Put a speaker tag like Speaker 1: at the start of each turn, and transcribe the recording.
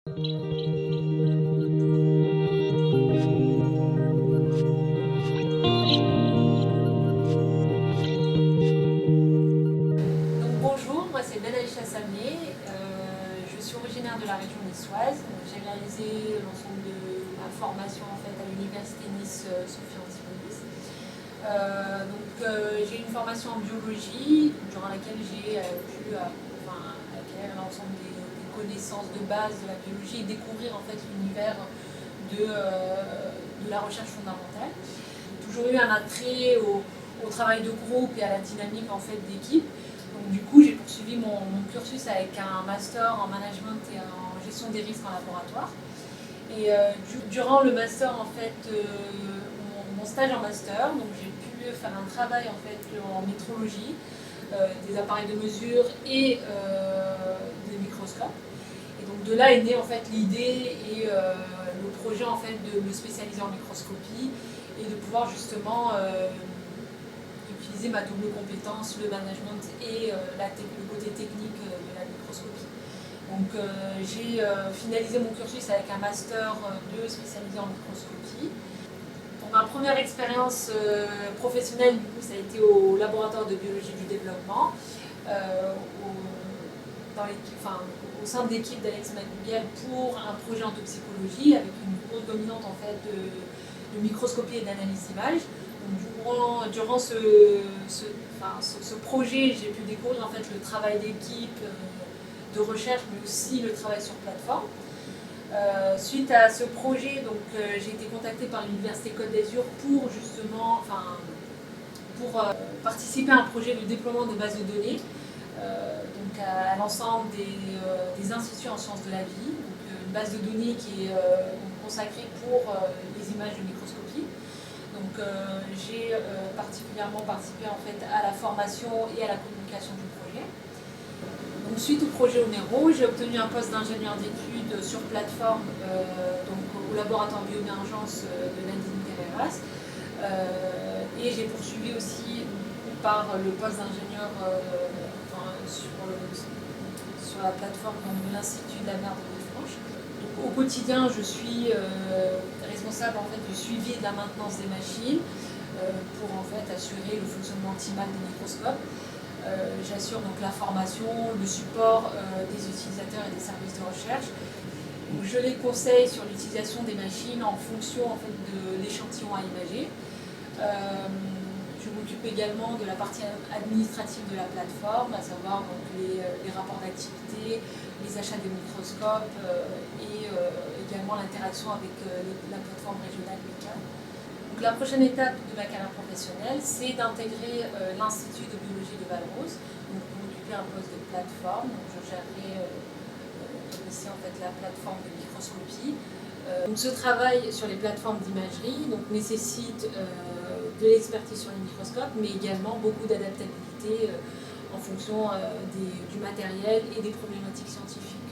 Speaker 1: Bonjour, moi c'est Benaïcha Samé, je suis originaire de la région niçoise. J'ai réalisé l'ensemble de ma formation en fait, à l'université Nice Sophie Antipolis. J'ai une formation en biologie durant laquelle j'ai pu acquérir l'ensemble des connaissances de base de la biologie et découvrir en fait l'univers de la recherche fondamentale. J'ai toujours eu un attrait au travail de groupe et à la dynamique en fait, d'équipe. Donc, du coup, j'ai poursuivi mon cursus avec un master en management et en gestion des risques en laboratoire. Et durant le master, en fait, mon stage en master, donc j'ai pu faire un travail en fait en métrologie, des appareils de mesure et des microscopes. Et donc de là est née en fait l'idée et le projet en fait de me spécialiser en microscopie et de pouvoir justement utiliser ma double compétence, le management et le côté technique de la microscopie. Donc j'ai finalisé mon cursus avec un master 2 spécialisé en microscopie. Pour ma première expérience professionnelle, du coup, ça a été au laboratoire de biologie du développement, au sein de l'équipe d'Alex McGuill pour un projet en toxicologie avec une grosse dominante en fait de microscopie et d'analyse d'images. Durant ce projet, j'ai pu découvrir en fait le travail d'équipe, de recherche, mais aussi le travail sur plateforme. Suite à ce projet, j'ai été contactée par l'Université Côte d'Azur pour justement participer à un projet de déploiement de bases de données à l'ensemble des instituts en sciences de la vie. Une base de données qui est consacrée pour les images de microscopie. J'ai particulièrement participé en fait, à la formation et à la communication du projet. Donc, suite au projet Homero, j'ai obtenu un poste d'ingénieur d'études sur plateforme au laboratoire bioémergence de Nadine Carreras. Et j'ai poursuivi aussi par le poste d'ingénieur sur la plateforme de l'Institut de la mer de Villefranche. Au quotidien, je suis responsable en fait, du suivi et de la maintenance des machines pour en fait, assurer le fonctionnement optimal des microscopes. J'assure donc la formation, le support des utilisateurs et des services de recherche. Donc, je les conseille sur l'utilisation des machines en fonction en fait, de l'échantillon à imager. Je m'occupe également de la partie administrative de la plateforme, à savoir donc, les rapports d'activité, les achats des microscopes et également l'interaction avec la plateforme régionale MECA. Donc, la prochaine étape de ma carrière professionnelle, c'est d'intégrer l'Institut de biologie de Valrose, donc pour occuper un poste de plateforme. Donc, je gérerai ici en fait, la plateforme de microscopie. Donc, ce travail sur les plateformes d'imagerie nécessite de l'expertise sur les microscopes, mais également beaucoup d'adaptabilité en fonction du matériel et des problématiques scientifiques.